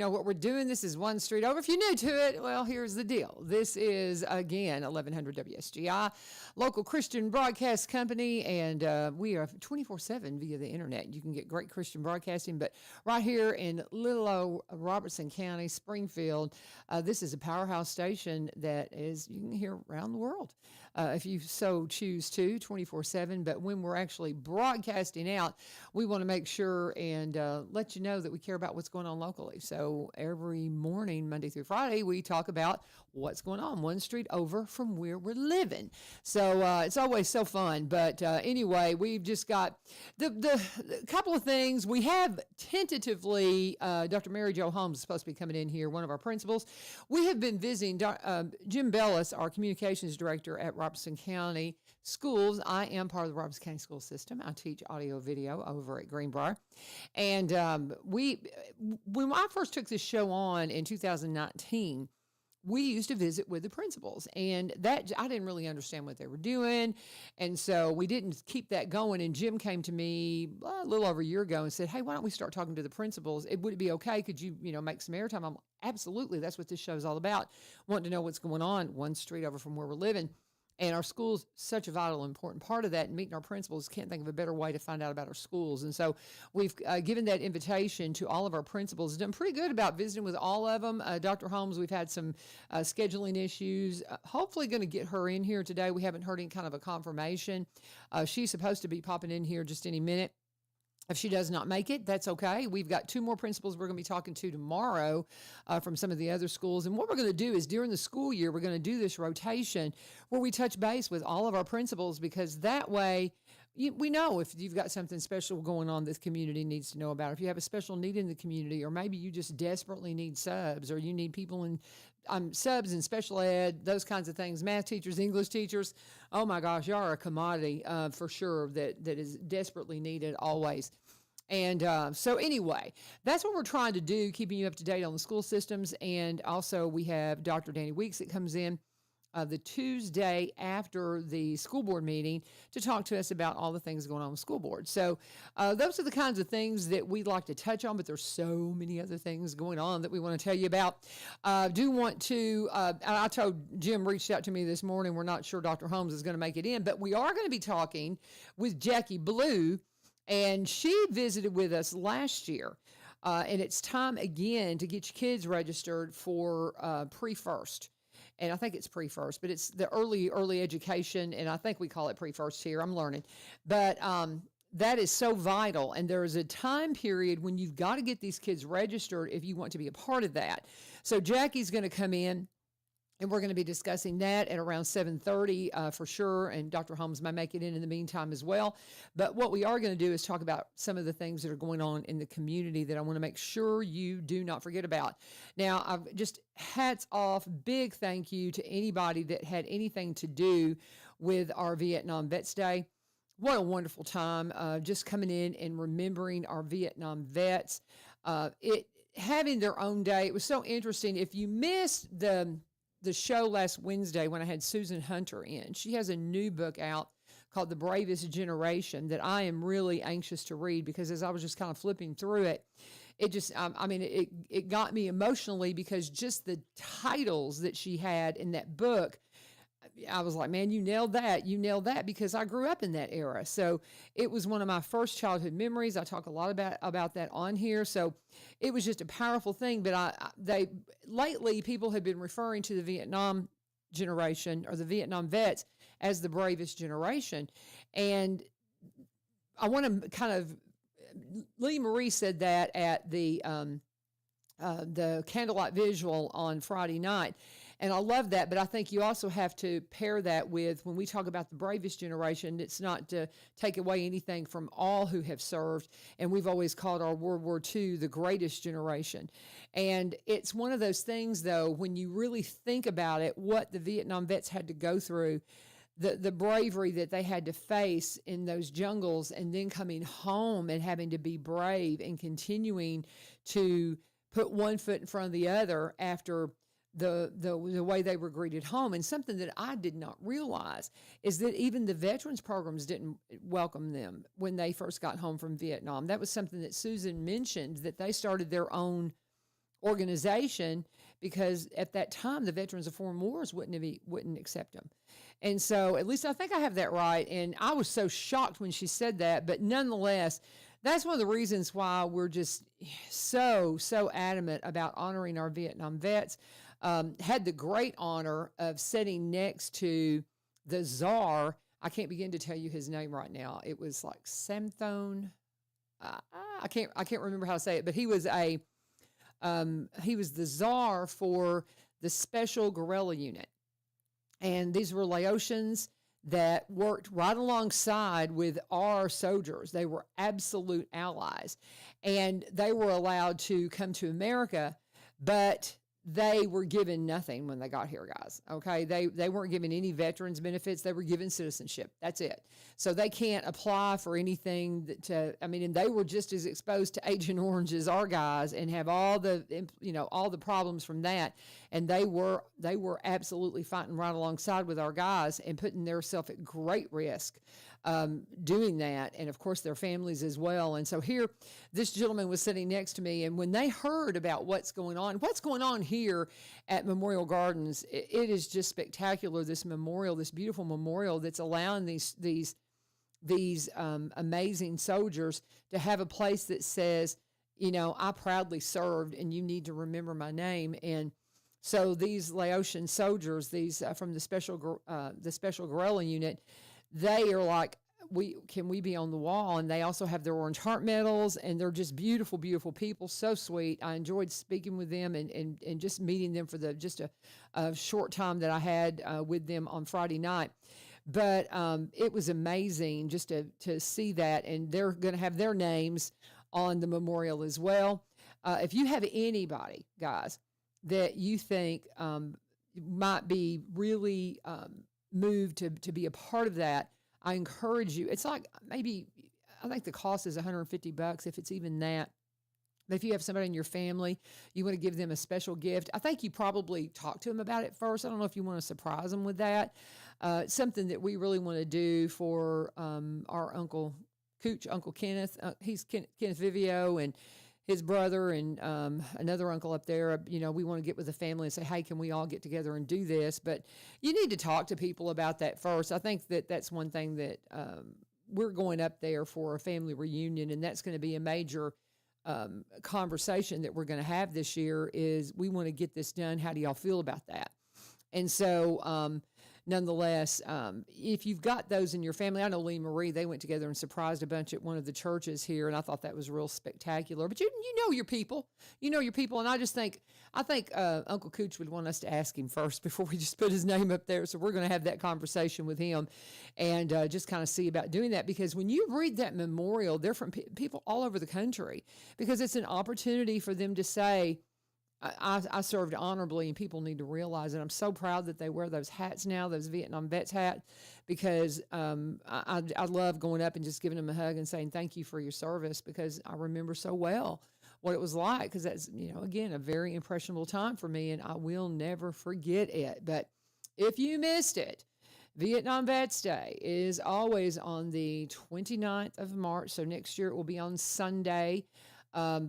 know what we're doing. This is one street over. If you're new to it, well, here's the deal. This is, again, 1100 WSGI, local Christian broadcast company, and we are 24/7 via the internet. You can get great Christian broadcasting, but right here in little old Robertson County, Springfield, this is a powerhouse station that is, you can hear around the world if you so choose to, 24/7. But when we're actually broadcasting out, we want to make sure and let you know that we care about what's going on locally. So every morning, Monday through Friday, we talk about what's going on one street over from where we're living. So it's always so fun. But anyway, we've just got the couple of things. We have tentatively, Dr. Mary Jo Holmes is supposed to be coming in here, one of our principals. We have been visiting Jim Bellis, our communications director at Robertson County Schools. I am part of the Robertson County School System. I teach audio video over at Greenbrier. And when I first took this show on in 2019, we used to visit with the principals, and that I didn't really understand what they were doing. And so we didn't keep that going. And Jim came to me a little over a year ago and said, hey, why don't we start talking to the principals? Would it be okay? Could you, make some airtime? I'm like, absolutely. That's what this show is all about. Wanting to know what's going on one street over from where we're living. And our school's such a vital, important part of that. And meeting our principals, can't think of a better way to find out about our schools. And so we've given that invitation to all of our principals. Done pretty good about visiting with all of them. Dr. Holmes, we've had some scheduling issues. Hopefully going to get her in here today. We haven't heard any kind of a confirmation. She's supposed to be popping in here just any minute. If she does not make it, that's okay. We've got two more principals we're going to be talking to tomorrow from some of the other schools. And what we're going to do is during the school year, we're going to do this rotation where we touch base with all of our principals, because that way we know if you've got something special going on this community needs to know about. If you have a special need in the community, or maybe you just desperately need subs, or you need people in subs in special ed, those kinds of things, math teachers, English teachers. Oh my gosh, y'all are a commodity for sure that is desperately needed always. And so anyway, that's what we're trying to do, keeping you up to date on the school systems. And also we have Dr. Danny Weeks that comes in the Tuesday after the school board meeting to talk to us about all the things going on with school board. So those are the kinds of things that we'd like to touch on, but there's so many other things going on that we want to tell you about. Do want to, I told Jim reached out to me this morning. We're not sure Dr. Holmes is going to make it in, but we are going to be talking with Jackie Bilyeu, and she visited with us last year. And it's time again to get your kids registered for pre-first. And I think it's pre-first, but it's the early education. And I think we call it pre-first here. I'm learning. But that is so vital. And there is a time period when you've got to get these kids registered if you want to be a part of that. So Jackie's going to come in, and we're going to be discussing that at around 7:30 for sure. And Dr. Holmes may make it in the meantime as well. But what we are going to do is talk about some of the things that are going on in the community that I want to make sure you do not forget about. Now, I've just hats off, big thank you to anybody that had anything to do with our Vietnam Vets Day. What a wonderful time, just coming in and remembering our Vietnam vets. Having their own day. It was so interesting. If you missed the show last Wednesday when I had Susan Hunter in, she has a new book out called The Bravest Generation that I am really anxious to read, because as I was just kind of flipping through it, it just, it got me emotionally, because just the titles that she had in that book, I was like, man, you nailed that, because I grew up in that era. So it was one of my first childhood memories. I talk a lot about that on here. So it was just a powerful thing. But lately people have been referring to the Vietnam generation, or the Vietnam vets, as the bravest generation. And I want to kind of, Lee Marie said that at the candlelight visual on Friday night. And I love that, but I think you also have to pair that with, when we talk about the bravest generation, it's not to take away anything from all who have served. And we've always called our World War II the greatest generation. And it's one of those things, though, when you really think about it, what the Vietnam vets had to go through, the bravery that they had to face in those jungles, and then coming home and having to be brave and continuing to put one foot in front of the other after the way they were greeted home. And something that I did not realize is that even the veterans programs didn't welcome them when they first got home from Vietnam. That was something that Susan mentioned, that they started their own organization, because at that time the Veterans of Foreign Wars wouldn't accept them. And so, at least I think I have that right. And I was so shocked when she said that, but nonetheless, that's one of the reasons why we're just so adamant about honoring our Vietnam vets. Had the great honor of sitting next to the Czar. I can't begin to tell you his name right now. It was like Samthone. I can't remember how to say it, but he was the Czar for the Special Guerrilla Unit, and these were Laotians that worked right alongside with our soldiers. They were absolute allies, and they were allowed to come to America, but they were given nothing when they got here, guys. Okay, they weren't given any veterans benefits. They were given citizenship. That's it. So they can't apply for anything and they were just as exposed to Agent Orange as our guys, and have all the problems from that. And they were absolutely fighting right alongside with our guys and putting themselves at great risk doing that, and of course their families as well. And so here, this gentleman was sitting next to me, and when they heard about what's going on here at Memorial Gardens, it is just spectacular. This beautiful memorial that's allowing these amazing soldiers to have a place that says, I proudly served, and you need to remember my name. And so these Laotian soldiers, these from the special guerrilla unit, they are like, can we be on the wall? And they also have their Orange Heart medals, and they're just beautiful, beautiful people. So sweet. I enjoyed speaking with them and just meeting them for just a short time that I had with them on Friday night. But it was amazing just to see that, and they're going to have their names on the memorial as well. If you have anybody, guys, that you think might be really moved to be a part of that, I encourage you. It's like I think the cost is $150 if it's even that. But if you have somebody in your family, you want to give them a special gift, I think you probably talk to them about it first. I don't know if you want to surprise them with that. Something that we really want to do for our Uncle Kenneth. He's Kenneth Vivio, and his brother, and another uncle up there. We want to get with the family and say, hey, can we all get together and do this? But you need to talk to people about that first. I think that's one thing that we're going up there for a family reunion, and that's going to be a major conversation that we're going to have this year. Is we want to get this done. How do y'all feel about that? And so nonetheless, if you've got those in your family, I know Lee and Marie, they went together and surprised a bunch at one of the churches here, and I thought that was real spectacular. But you know your people. And I think Uncle Cooch would want us to ask him first before we just put his name up there. So we're going to have that conversation with him and just kind of see about doing that, because when you read that memorial, they're from people all over the country, because it's an opportunity for them to say, I served honorably, and people need to realize it. I'm so proud that they wear those hats now, those Vietnam vets hats, because I love going up and just giving them a hug and saying thank you for your service, because I remember so well what it was like, because that's, again, a very impressionable time for me, and I will never forget it. But if you missed it, Vietnam Vets Day is always on the 29th of March, so next year it will be on Sunday.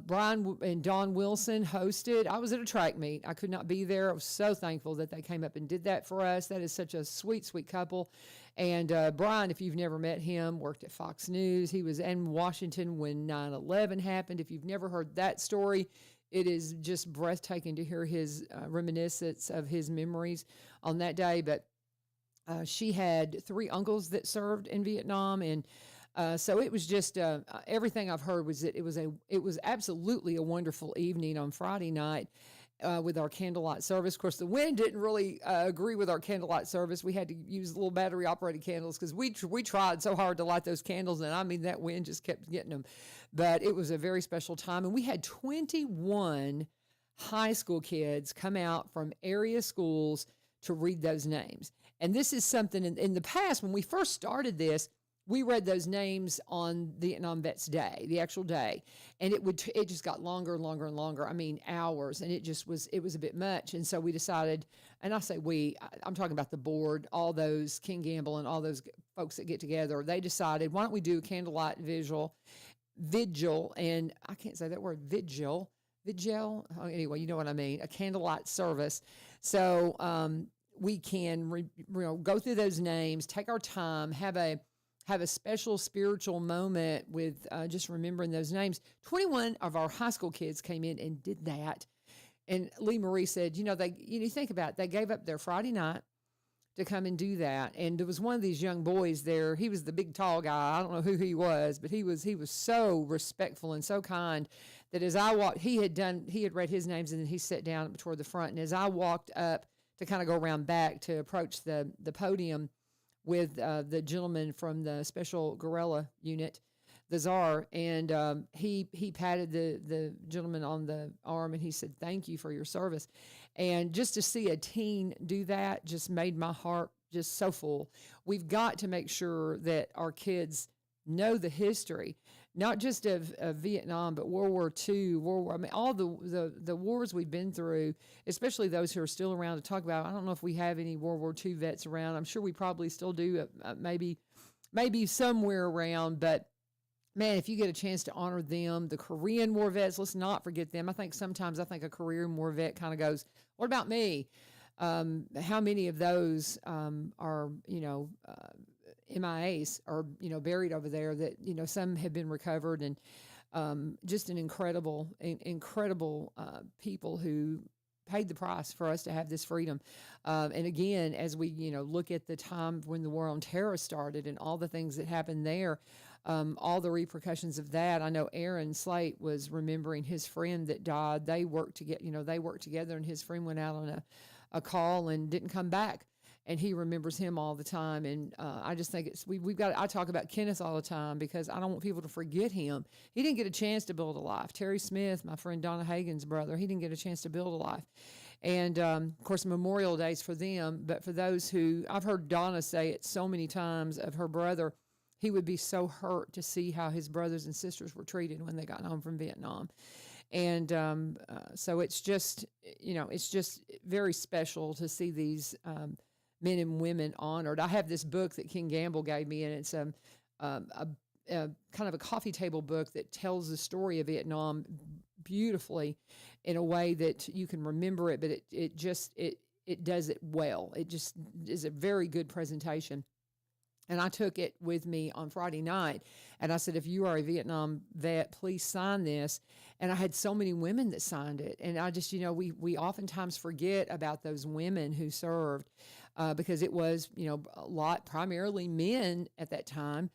Brian and Dawn Wilson hosted. I was at a track meet. I could not be there. I was so thankful that they came up and did that for us. That is such a sweet, sweet couple. And Brian, if you've never met him, worked at Fox News. He was in Washington when 9/11 happened. If you've never heard that story, it is just breathtaking to hear his reminiscence of his memories on that day. But she had 3 uncles that served in Vietnam, and so it was just everything I've heard was that it was absolutely a wonderful evening on Friday night with our candlelight service. Of course, the wind didn't really agree with our candlelight service. We had to use little battery operated candles because we tried so hard to light those candles, and I mean that wind just kept getting them. But it was a very special time, and we had 21 high school kids come out from area schools to read those names. And this is something in the past when we first started this. We read those names on Vietnam Vets Day, the actual day, and it just got longer and longer and longer. I mean, hours, and it was a bit much. And so we decided, and I say I'm talking about the board, all those King Gamble and all those folks that get together. They decided, why don't we do a candlelight vigil, and I can't say that word, vigil, Vigil. Anyway, you know what I mean, a candlelight service. So we can go through those names, take our time, have a special spiritual moment with just remembering those names. 21 of our high school kids came in and did that. And Lee Marie said, you think about it, they gave up their Friday night to come and do that. And there was one of these young boys there. He was the big tall guy. I don't know who he was, but he was so respectful and so kind that as I walked, he had read his names and then he sat down toward the front. And as I walked up to kind of go around back to approach the podium with the gentleman from the Special Guerrilla Unit, the czar, and he patted the gentleman on the arm and he said, "Thank you for your service." And just to see a teen do that just made my heart just so full. We've got to make sure that our kids know the history, not just of Vietnam, but World War II, all the wars we've been through, especially those who are still around to talk about. I don't know if we have any World War II vets around. I'm sure we probably still do, maybe somewhere around, but man, if you get a chance to honor them, the Korean War vets, let's not forget them. Sometimes I think a Korean War vet kind of goes, what about me? How many of those are, MIAs or, buried over there that, some have been recovered, and just an incredible people who paid the price for us to have this freedom. And again, as we, look at the time when the war on terror started and all the things that happened there, all the repercussions of that. I know Aaron Slate was remembering his friend that died. They worked together, and his friend went out on a call and didn't come back. And he remembers him all the time. And I just think I talk about Kenneth all the time because I don't want people to forget him. He didn't get a chance to build a life. Terry Smith, my friend Donna Hagen's brother, he didn't get a chance to build a life. And of course, Memorial Day's for them. But for those who, I've heard Donna say it so many times of her brother, he would be so hurt to see how his brothers and sisters were treated when they got home from Vietnam. And so it's just very special to see these men and women honored. I have this book that King Gamble gave me, and it's a kind of a coffee table book that tells the story of Vietnam beautifully in a way that you can remember it, but it does it well. It just is a very good presentation. And I took it with me on Friday night, and I said, if you are a Vietnam vet, please sign this. And I had so many women that signed it. And I just, we oftentimes forget about those women who served because it was, primarily men at that time.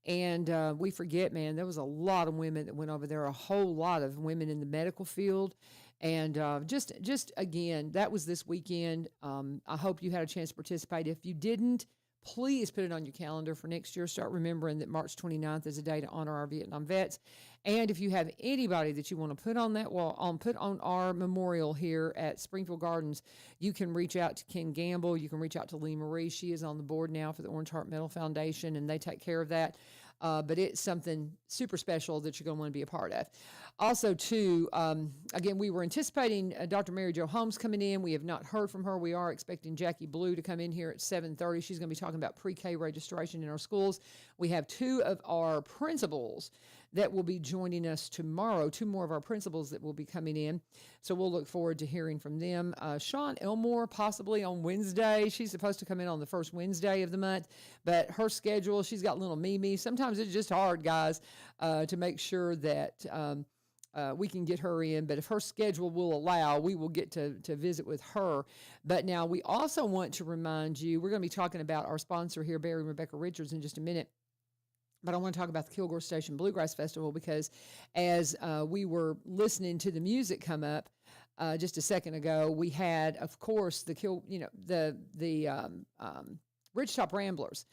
And we forget, man, there was a lot of women that went over there, a whole lot of women in the medical field. And just again, that was this weekend. I hope you had a chance to participate. If you didn't, please put it on your calendar for next year. Start remembering that March 29th is a day to honor our Vietnam vets. And if you have anybody that you want to put on that wall, put on our memorial here at Springfield Gardens, you can reach out to Ken Gamble. You can reach out to Lee Marie. She is on the board now for the Orange Heart Medal Foundation, and they take care of that. But it's something super special that you're going to want to be a part of. Also, too, again, we were anticipating Dr. Mary Jo Holmes coming in. We have not heard from her. We are expecting Jackie Bilyeu to come in here at 7:30. She's going to be talking about pre-K registration in our schools. We have two of our principals that will be joining us tomorrow, two more of our principals that will be coming in. So we'll look forward to hearing from them. Sean Elmore, possibly on Wednesday. She's supposed to come in on the first Wednesday of the month, but her schedule, she's got little Mimi. Sometimes it's just hard, guys, to make sure that we can get her in. But if her schedule will allow, we will get to visit with her. But now we also want to remind you, we're going to be talking about our sponsor here, Barry and Rebecca Richards, in just a minute. But I want to talk about the Kilgore Station Bluegrass Festival because as we were listening to the music come up just a second ago, we had, of course, the Ridgetop Ramblers.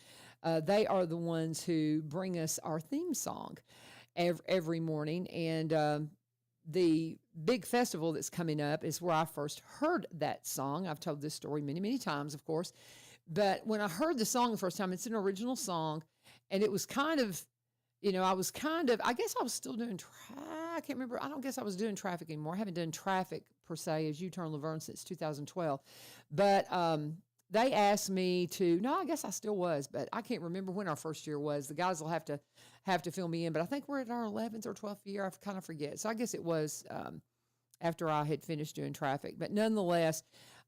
They are the ones who bring us our theme song every morning. And the big festival that's coming up is where I first heard that song. I've told this story many, many times, of course. But when I heard the song the first time, it's an original song. And it was kind of, I guess I was still doing, I can't remember. I don't guess I was doing traffic anymore. I haven't done traffic per se as U-Turn LaVern since 2012. But they asked me to, no, I guess I still was, but I can't remember when our first year was. The guys will have to fill me in, but I think we're at our 11th or 12th year. I kind of forget. So I guess it was after I had finished doing traffic. But nonetheless,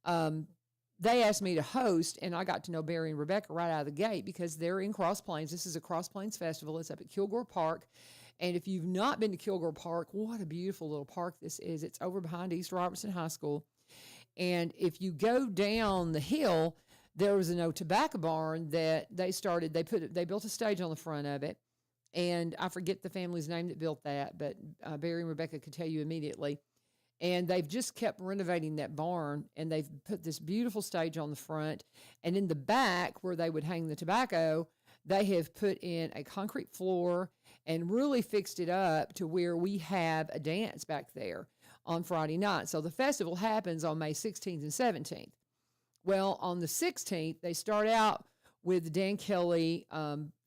they asked me to host, and I got to know Barry and Rebecca right out of the gate because they're in Cross Plains. This is a Cross Plains festival. It's up at Kilgore Park. And if you've not been to Kilgore Park, what a beautiful little park this is. It's over behind East Robertson High School. And if you go down the hill, there was an old tobacco barn that they started. They built a stage on the front of it. And I forget the family's name that built that, but Barry and Rebecca could tell you immediately. And they've just kept renovating that barn, and they've put this beautiful stage on the front. And in the back, where they would hang the tobacco, they have put in a concrete floor and really fixed it up to where we have a dance back there on Friday night. So the festival happens on May 16th and 17th. Well, on the 16th, they start out with the Dan Kelly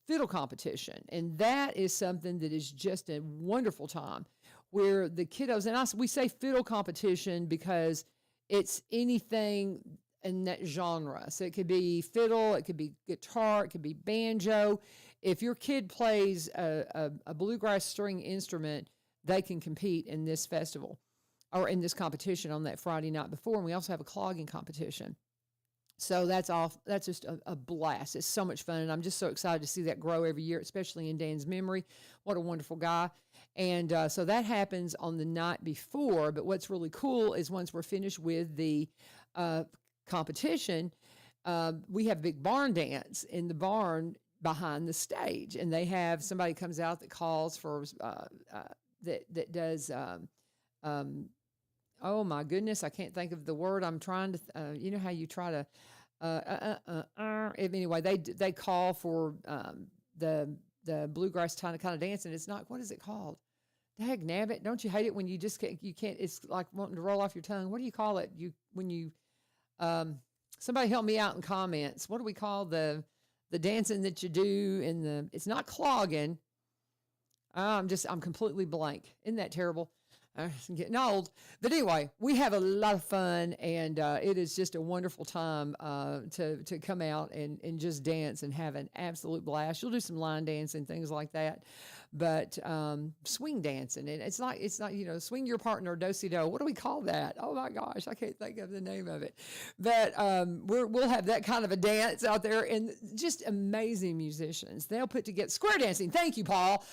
fiddle competition. And that is something that is just a wonderful time where the kiddos, and we say fiddle competition because it's anything in that genre. So it could be fiddle, it could be guitar, it could be banjo. If your kid plays a bluegrass string instrument, they can compete in this festival or in this competition on that Friday night before. And we also have a clogging competition. So that's just a blast. It's so much fun, and I'm just so excited to see that grow every year, especially in Dan's memory. What a wonderful guy. And so that happens on the night before, but what's really cool is once we're finished with the competition, we have a big barn dance in the barn behind the stage, and they have somebody comes out that calls for that does oh my goodness, I can't think of the word. I'm trying to you know how you try to anyway, they call for the bluegrass kind of dance, and it's not, what is it called? Dag nabbit, don't you hate it when you just can't, it's like wanting to roll off your tongue. What do you call it? Somebody help me out in comments. What do we call the dancing that you do in it's not clogging. I'm completely blank. Isn't that terrible? I'm getting old. But anyway, we have a lot of fun, and it is just a wonderful time to come out and just dance and have an absolute blast. You'll do some line dancing, things like that. But swing dancing, and it's not, swing your partner, do-si-do. What do we call that? Oh my gosh, I can't think of the name of it. But we'll have that kind of a dance out there, and just amazing musicians. They'll put together square dancing. Thank you, Paul.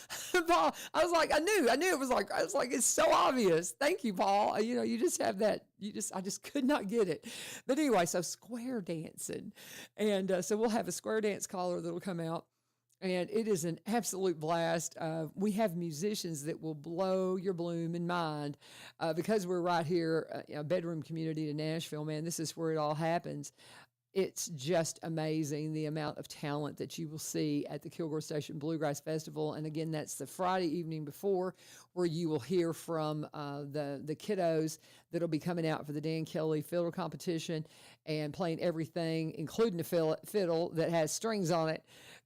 Paul, I was like, I knew it was like, it's so obvious. Thank you, Paul. You just have that. I just could not get it. But anyway, so square dancing, and so we'll have a square dance caller that'll come out. And it is an absolute blast. We have musicians that will blow your bloom and mind because we're right here, a bedroom community to Nashville, man. This is where it all happens. It's just amazing the amount of talent that you will see at the Kilgore Station Bluegrass Festival. And again, that's the Friday evening before, where you will hear from the kiddos that'll be coming out for the Dan Kelly fiddle competition and playing everything, including a fiddle that has strings on it.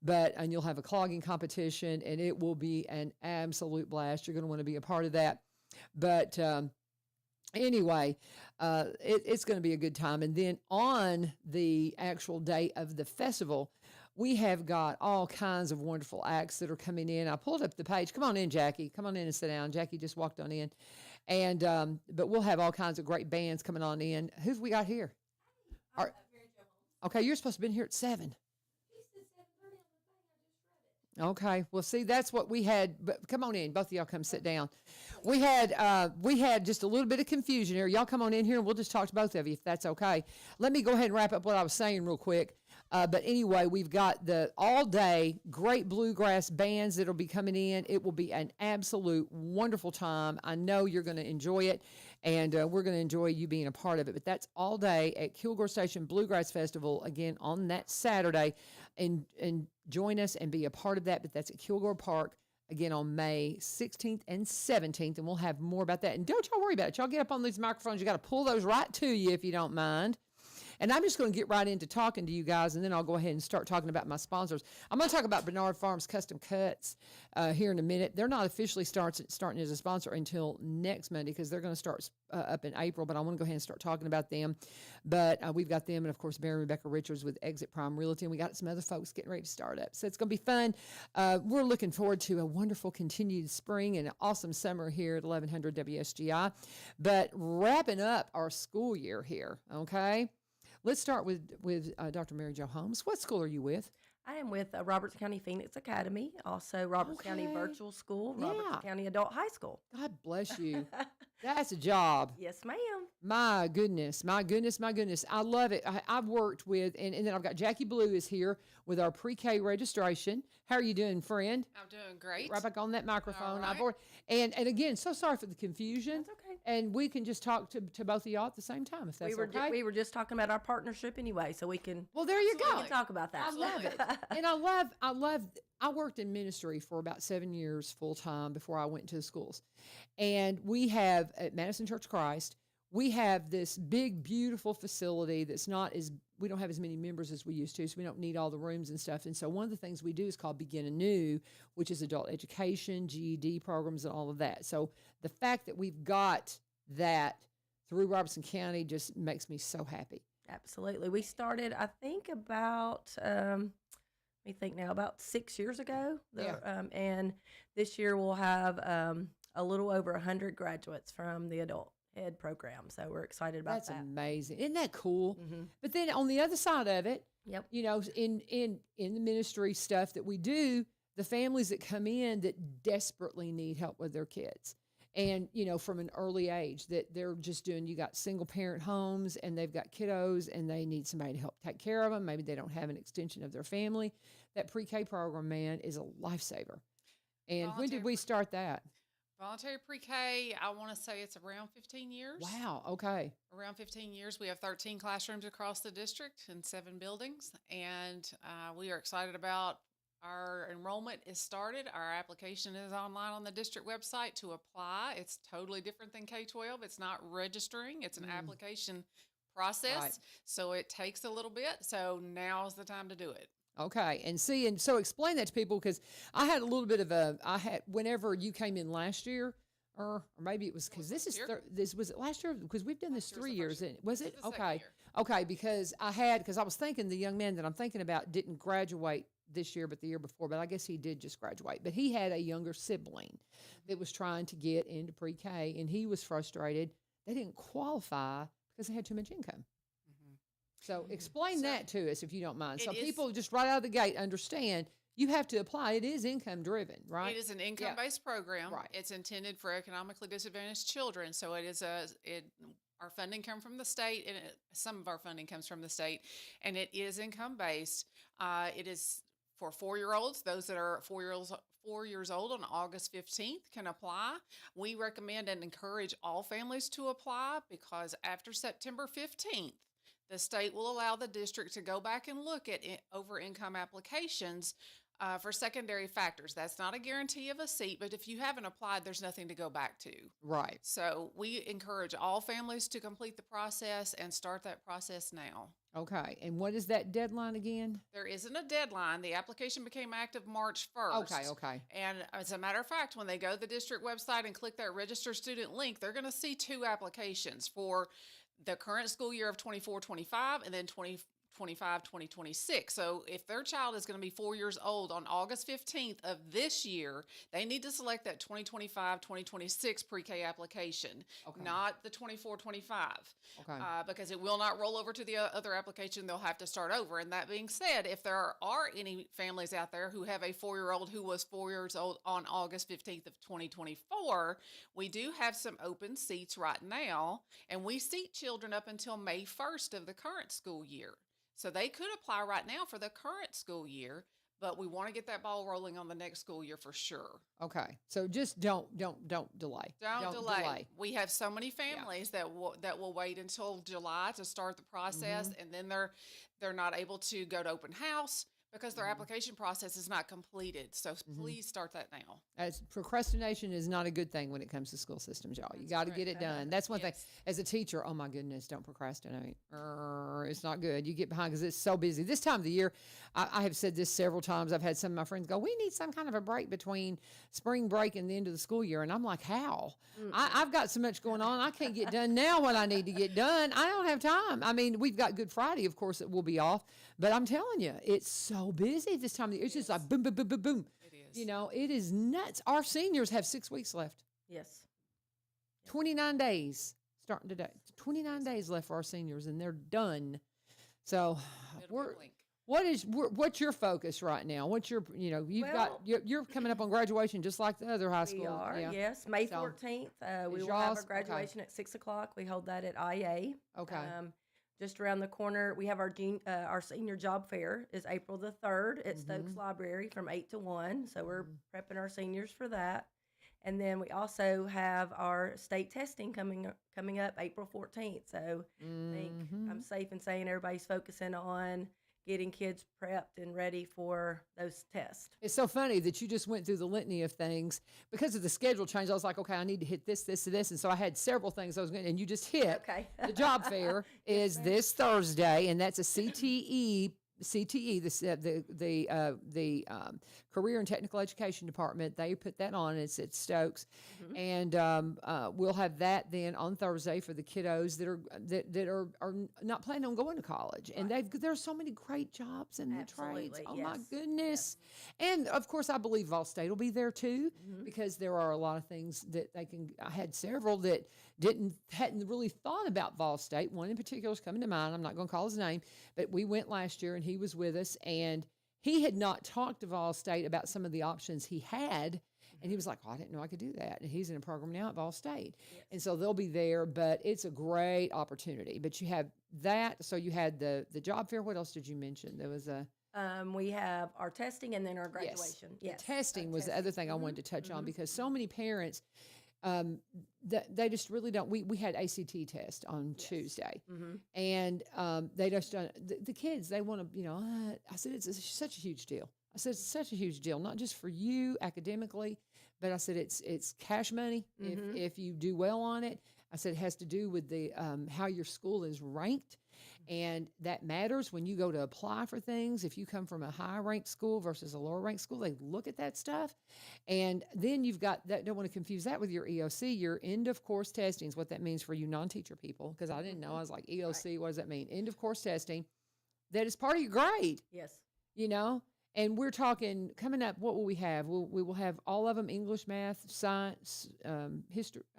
And you'll have a clogging competition, and it will be an absolute blast. You're going to want to be a part of that. But anyway, it's going to be a good time. And then on the actual day of the festival, we have got all kinds of wonderful acts that are coming in. I pulled up the page. Come on in, Jackie. Come on in and sit down. Jackie just walked on in. And but we'll have all kinds of great bands coming on in. Who've we got here? Okay, you're supposed to have been here at 7. Okay, well, see, that's what we had. But come on in, both of y'all come sit down. We had just a little bit of confusion here. Y'all come on in here, and we'll just talk to both of you if that's okay. Let me go ahead and wrap up what I was saying real quick. But anyway, we've got the all-day great bluegrass bands that'll be coming in. It will be an absolute wonderful time. I know you're going to enjoy it, and we're going to enjoy you being a part of it. But that's all day at Kilgore Station Bluegrass Festival, again, on that Saturday. And join us and be a part of that. But that's at Kilgore Park, again, on May 16th and 17th. And we'll have more about that. And don't y'all worry about it. Y'all get up on these microphones. You got to pull those right to you if you don't mind. And I'm just going to get right into talking to you guys, and then I'll go ahead and start talking about my sponsors. I'm going to talk about Bernard Farms Custom Cuts here in a minute. They're not officially starting as a sponsor until next Monday because they're going to start up in April, but I want to go ahead and start talking about them. But we've got them, and of course, Mary Rebecca Richards with Exit Prime Realty, and we got some other folks getting ready to start up. So it's going to be fun. We're looking forward to a wonderful continued spring and an awesome summer here at 1100 WSGI. But wrapping up our school year here, okay? Let's start with Dr. Mary Jo Holmes. What school are you with? I am with Roberts County Phoenix Academy, also Roberts County Virtual School, Roberts County Adult High School. God bless you. That's a job. Yes, ma'am. My goodness, my goodness, my goodness. I love it. I've worked with, and then I've got Jackie Bilyeu is here with our pre-K registration. How are you doing, friend? I'm doing great. Right back on that microphone. All right. And again, so sorry for the confusion. That's okay. And we can just talk to both of y'all at the same time if that's okay. We were just talking about our partnership anyway, so we can. Well, there you We go. can talk about that. I love it. And I worked in ministry for about 7 years full time before I went to the schools. And we have at Madison Church of Christ, we have this big, beautiful facility that's we don't have as many members as we used to, so we don't need all the rooms and stuff. And so one of the things we do is called Begin Anew, which is adult education, GED programs, and all of that. So the fact that we've got that through Robertson County just makes me so happy. Absolutely. We started, I think, about, let me think now, about 6 years ago. And this year we'll have a little over 100 graduates from the adult ed program. So we're excited about that. That's amazing. Isn't that cool? Mm-hmm. But then on the other side of it, Yep. you know, in the ministry stuff that we do, the families that come in that desperately need help with their kids. And, you know, from an early age that they're just doing, you got single parent homes and they've got kiddos and they need somebody to help take care of them. Maybe they don't have an extension of their family. That pre-K program, man, is a lifesaver. And when did we start that? Voluntary pre-K, I want to say it's around 15 years. Wow, okay. Around 15 years. We have 13 classrooms across the district and 7 buildings. And we are excited about our enrollment is started. Our application is online on the district website to apply. It's totally different than K-12. It's not registering. It's an application process. Right. So it takes a little bit. So now's the time to do it. Okay. And so explain that to people, because I had a little bit of whenever you came in last year, or maybe it was because this was it last year? Because we've done this 3 years. Was it? Okay. Okay. Because I was thinking the young man that I'm thinking about didn't graduate this year, but the year before, but I guess he did just graduate. But he had a younger sibling that was trying to get into pre-K, and he was frustrated. They didn't qualify because they had too much income. So explain that to us if you don't mind. So people just right out of the gate understand you have to apply. It is income driven, right? It is an income-based program. Right. It's intended for economically disadvantaged children. So our funding comes from the state, and some of our funding comes from the state, and it is income-based. It is for 4-year-olds. Those that are 4 years old on August 15th can apply. We recommend and encourage all families to apply because after September 15th, the state will allow the district to go back and look at over-income applications for secondary factors. That's not a guarantee of a seat, but if you haven't applied, there's nothing to go back to. Right. So we encourage all families to complete the process and start that process now. Okay. And what is that deadline again? There isn't a deadline. The application became active March 1st. Okay. And as a matter of fact, when they go to the district website and click that register student link, they're going to see 2 applications for the current school year of 24-25 and then 2025-2026. So if their child is going to be 4 years old on August 15th of this year, they need to select that 2025-2026 pre-K application, not the 24-25, because it will not roll over to the other application. They'll have to start over. And that being said, if there are any families out there who have a 4-year-old who was 4 years old on August 15th of 2024, we do have some open seats right now, and we seat children up until May 1st of the current school year. So they could apply right now for the current school year, but we want to get that ball rolling on the next school year for sure. Okay. So just don't delay. Don't delay. We have so many families that will wait until July to start the process, and then they're not able to go to open house Because their application process is not completed. So please start that now. As procrastination is not a good thing when it comes to school systems, y'all. You got to get it done. That's one thing. As a teacher, oh my goodness, don't procrastinate. It's not good. You get behind because it's so busy. This time of the year, I have said this several times. I've had some of my friends go, we need some kind of a break between spring break and the end of the school year. And I'm like, how? I've got so much going on. I can't get done now what I need to get done. I don't have time. I mean, we've got Good Friday, of course, that will be off. But I'm telling you, it's so busy this time of the year. It's just like boom, boom, boom, boom, boom. It is. You know, it is nuts. Our seniors have 6 weeks left. Yes. 29 days starting today. 29 days left for our seniors, and they're done. So, what's your focus right now? What's your, you're coming up on graduation just like the other high school. We are, yeah. yes. May 14th, we will have our graduation at 6 o'clock. We hold that at IA. Okay. Just around the corner, we have our senior job fair is April the 3rd at Stokes Library from 8 to 1. So we're prepping our seniors for that. And then we also have our state testing coming up April 14th. So I think I'm safe in saying everybody's focusing on getting kids prepped and ready for those tests. It's so funny that you just went through the litany of things because of the schedule change. I was like, okay, I need to hit this, this, and this. And so I had several things I was going to, and you just hit. Okay. The job fair is this Thursday, and that's a CTE, the Career and Technical Education Department. They put that on. It's at Stokes, and we'll have that then on Thursday for the kiddos that are not planning on going to college. And there's so many great jobs in the trades. Oh my goodness! And of course, I believe Vol State will be there too because there are a lot of things that they can. I had several that hadn't really thought about Vol State. One in particular is coming to mind. I'm not going to call his name, but we went last year and he was with us, and he had not talked to Vol State about some of the options he had. And he was like, I didn't know I could do that. And he's in a program now at Vol State. Yes. And so they'll be there, but it's a great opportunity. But you have that. So you had the job fair. What else did you mention? There was a... we have our testing and then our graduation. Yes. The testing was the other thing I wanted to touch on because so many parents... they just really don't. We had ACT test on Tuesday, and they just don't. The kids, they want to, I said it's such a huge deal. I said it's such a huge deal, not just for you academically, but I said it's cash money if you do well on it. I said it has to do with the how your school is ranked. And that matters when you go to apply for things. If you come from a high-ranked school versus a lower-ranked school, they look at that stuff. And then you've got that. Don't want to confuse that with your EOC. Your end-of-course testing is what that means for you non-teacher people, because I didn't know. I was like, EOC, what does that mean? End-of-course testing. That is part of your grade. Yes. And we're talking, coming up, what will we have? We will have all of them, English, math, science, history.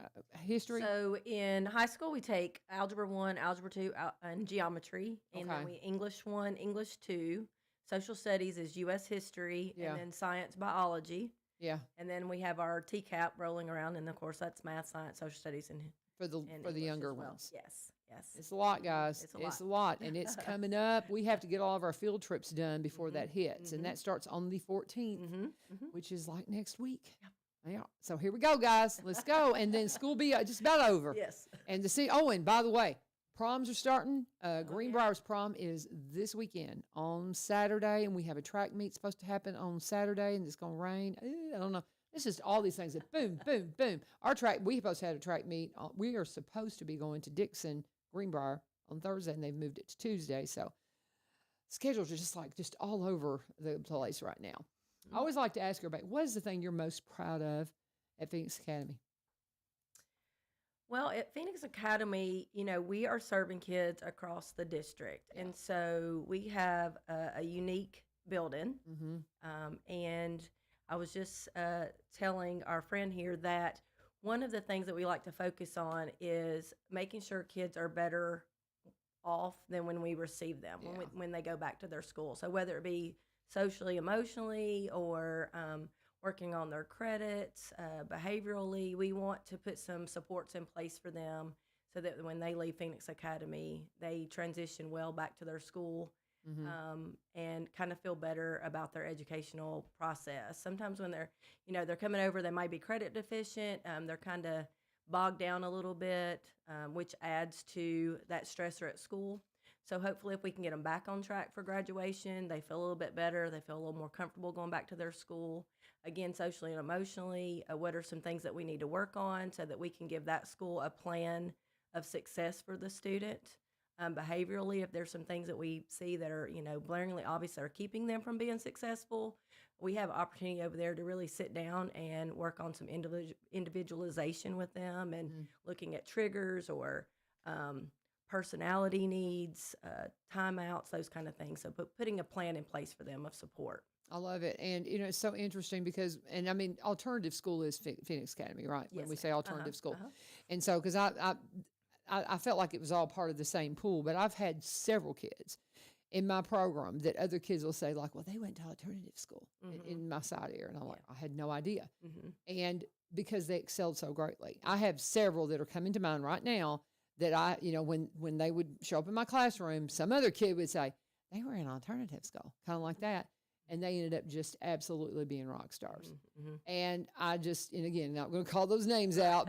So in high school, we take Algebra 1, Algebra 2, and Geometry. And then English 1, English 2. Social Studies is U.S. History. Yeah. And then Science, Biology. Yeah. And then we have our TCAP rolling around. And, of course, that's Math, Science, Social Studies, and for the younger ones. Yes. Yes. It's a lot, guys. It's a lot. And it's coming up. We have to get all of our field trips done before that hits. And that starts on the 14th, which is like next week. Yeah. So here we go, guys. Let's go. And then school be just about over. Yes. And and by the way, proms are starting. Greenbrier's prom is this weekend on Saturday. And we have a track meet supposed to happen on Saturday. And it's going to rain. I don't know. It's just all these things that boom, boom, boom. Our track, we supposed to have a track meet. We are supposed to be going to Dixon, Greenbrier on Thursday, and they've moved it to Tuesday. So schedules are just all over the place right now. I always like to ask everybody, what is the thing you're most proud of at Phoenix Academy? Well, at Phoenix Academy, we are serving kids across the district. Yeah. And so we have a unique building. And I was just telling our friend here that one of the things that we like to focus on is making sure kids are better off than when we receive them, when they go back to their school. So whether it be socially, emotionally, or working on their credits, behaviorally, we want to put some supports in place for them so that when they leave Phoenix Academy, they transition well back to their school. And kind of feel better about their educational process. Sometimes when they're coming over, they might be credit deficient. They're kind of bogged down a little bit, which adds to that stressor at school. So hopefully if we can get them back on track for graduation, they feel a little bit better. They feel a little more comfortable going back to their school. Again, socially and emotionally, what are some things that we need to work on so that we can give that school a plan of success for the student? Behaviorally, if there's some things that we see that are, blaringly obvious that are keeping them from being successful, we have opportunity over there to really sit down and work on some individualization with them and looking at triggers or personality needs, timeouts, those kind of things. So putting a plan in place for them of support. I love it. And, it's so interesting because, and I mean, alternative school is Phoenix Academy, right? Yes, when we ma'am. say alternative school. And so, because I felt like it was all part of the same pool, but I've had several kids in my program that other kids will say like, well, they went to alternative school in my side area. And I'm like, I had no idea. And because they excelled so greatly, I have several that are coming to mind right now that I, when they would show up in my classroom, some other kid would say, they were in alternative school, kind of like that. And they ended up just absolutely being rock stars. And I just, and again, not going to call those names out,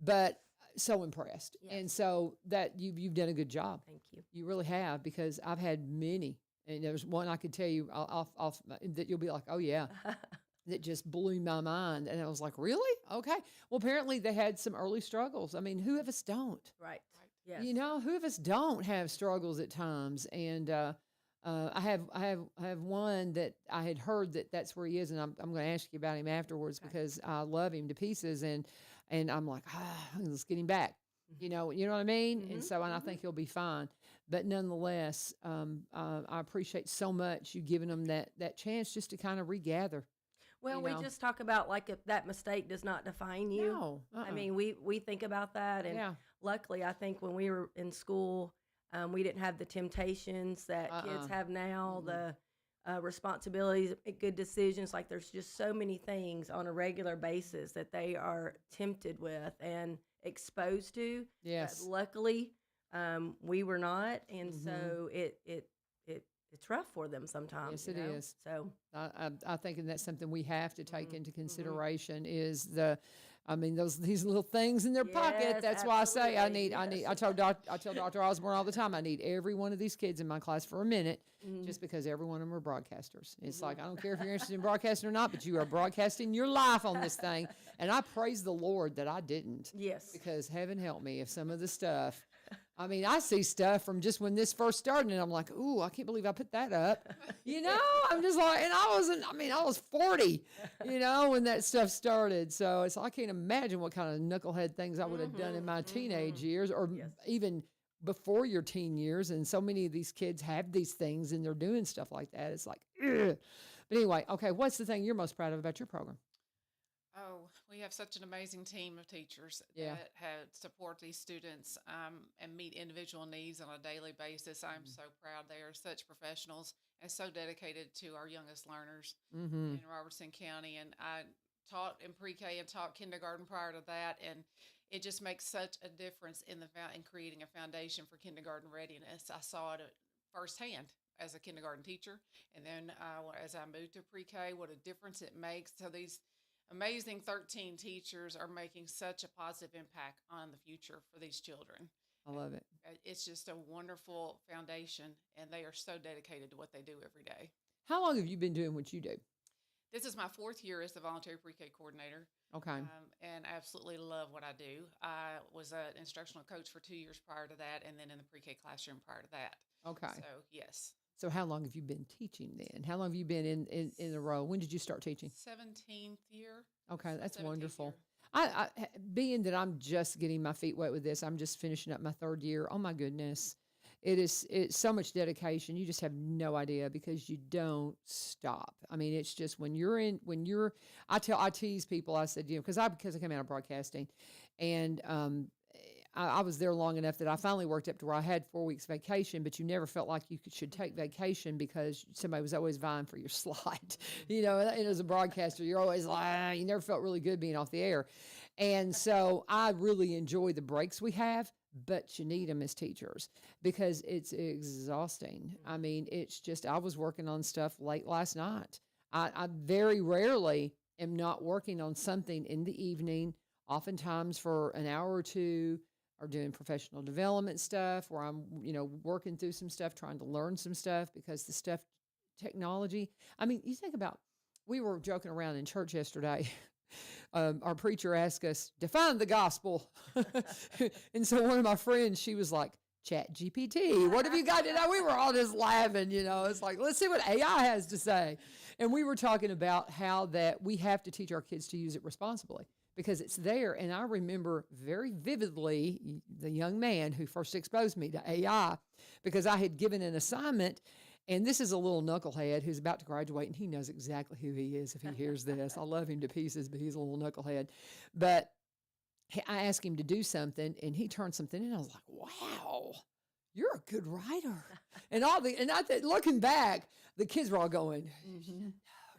but so impressed. Yes. And so that you've done a good job. Thank you. You really have, because I've had many, and there's one I could tell you off that you'll be like, oh yeah, that just blew my mind. And I was like, really? Okay. Well, apparently they had some early struggles. I mean, who of us don't? Right. Yes. Who of us don't have struggles at times? And I have one that I had heard that's where he is, and I'm going to ask you about him afterwards because I love him to pieces, and I'm like, let's get him back. You know what I mean? And so, and I think he'll be fine. But nonetheless, I appreciate so much you giving them that chance just to kind of regather. Well, we just talk about like if that mistake does not define you. No, I mean, we think about that, and luckily, I think when we were in school, we didn't have the temptations that kids have now, the responsibilities, good decisions. Like there's just so many things on a regular basis that they are tempted with and exposed to. Yes. Luckily, we were not, and so it's rough for them sometimes. Yes, it is. So I think that's something we have to take into consideration is these little things in their pocket. Yes, That's why I say absolutely. I tell Dr. Osborne all the time, I need every one of these kids in my class for a minute, just because every one of them are broadcasters. It's like, I don't care if you're interested in broadcasting or not, but you are broadcasting your life on this thing. And I praise the Lord that I didn't. Yes. Because heaven help me if some of the stuff, I see stuff from just when this first started, and I'm like, ooh, I can't believe I put that up. I'm just like, and I was 40, when that stuff started. So I can't imagine what kind of knucklehead things I would have done in my teenage years, or even before your teen years. And so many of these kids have these things and they're doing stuff like that. It's like, ugh. But anyway, okay, what's the thing you're most proud of about your program? Oh, we have such an amazing team of teachers that support these students and meet individual needs on a daily basis. I'm so proud. They are such professionals and so dedicated to our youngest learners in Robertson County. And I taught in pre-K and taught kindergarten prior to that, and it just makes such a difference in creating a foundation for kindergarten readiness. I saw it firsthand as a kindergarten teacher, and then as I moved to pre-K, what a difference it makes. So these amazing 13 teachers are making such a positive impact on the future for these children. I love it. It's just a wonderful foundation, and they are so dedicated to what they do every day. How long have you been doing what you do? This is my 4th year as the voluntary pre-K coordinator. Okay. And I absolutely love what I do. I was an instructional coach for 2 years prior to that, and then in the pre-K classroom prior to that. Okay. So, yes. So how long have you been teaching then? How long have you been in a row? When did you start teaching? 17th year. Okay, that's 17th wonderful. year. I being that I'm just getting my feet wet with this, I'm just finishing up my 3rd year. Oh my goodness. It's so much dedication. You just have no idea because you don't stop. I mean, it's just I tease people, I said, because I came out of broadcasting, and I was there long enough that I finally worked up to where I had 4 weeks vacation, but you never felt like you should take vacation because somebody was always vying for your slot. And as a broadcaster, you're always like, you never felt really good being off the air. And so I really enjoy the breaks we have, but you need them as teachers because it's exhausting. I mean, it's just, I was working on stuff late last night. I very rarely am not working on something in the evening, oftentimes for an hour or two. are doing professional development stuff where I'm, working through some stuff, trying to learn some stuff because the stuff, technology. I mean, you think about, we were joking around in church yesterday. Our preacher asked us, define the gospel. And so one of my friends, she was like, Chat GPT, what have you got to know? We were all just laughing, it's like, let's see what AI has to say. And we were talking about how that we have to teach our kids to use it responsibly because it's there. And I remember very vividly the young man who first exposed me to AI because I had given an assignment. And this is a little knucklehead who's about to graduate, and he knows exactly who he is if he hears this. I love him to pieces, but he's a little knucklehead. But I asked him to do something, and he turned something in. I was like, wow, you're a good writer. And looking back, the kids were all going,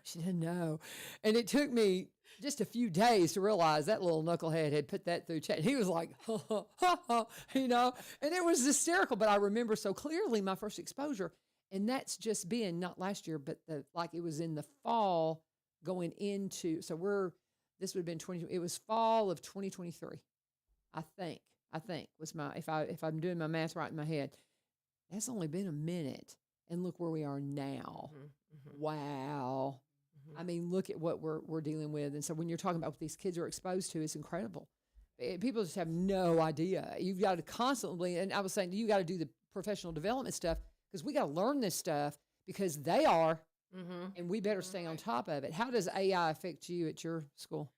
she didn't know. And it took me just a few days to realize that little knucklehead had put that through chat. He was like, and it was hysterical. But I remember so clearly my first exposure. And that's just been not last year, but it was in the fall going into, this would have been it was fall of 2023. I think was if I'm doing my math right in my head, that's only been a minute. And look where we are now. Wow. I mean, look at what we're dealing with. And so when you're talking about what these kids are exposed to, it's incredible. People just have no idea. You've got to constantly, and I was saying, you got to do the professional development stuff because we got to learn this stuff because they are, and we better stay on top of it. How does AI affect you at your school?